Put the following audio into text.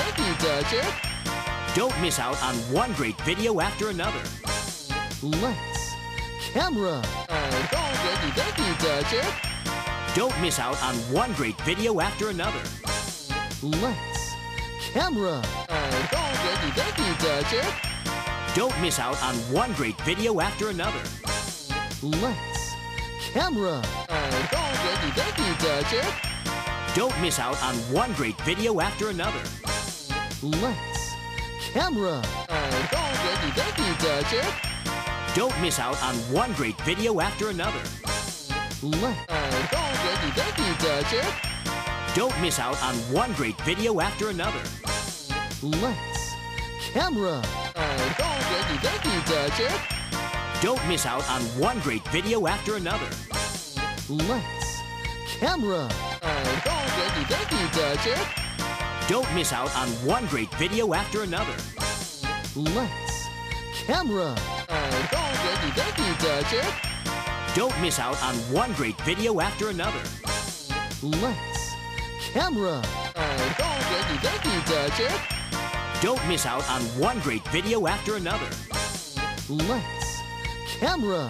thank you, Dodger. Don't miss out on one great video after another. Lights, camera. Thank you, Dodger. Don't miss out on one great video after another. Lights, camera. Thank you, Dodger. Don't miss out on one great video after another. Lights, camera. Thank you, Dodger. Don't miss out on one great video after another. Lights, camera. Thank you, Dodger. Don't miss out on one great video after another. Thank you, Dodger. Don't miss out on one great video after another. Lights, camera. Thank you, Dodger. Don't miss out on one great video after another. Lights, camera. Thank you, Dodger. Don't miss out on one great video after another. Lights, camera. Thank you, Dodger. Don't miss out on one great video after another. Lights, camera. Thank you, Dodger. Don't miss out on one great video after another. Lights, camera.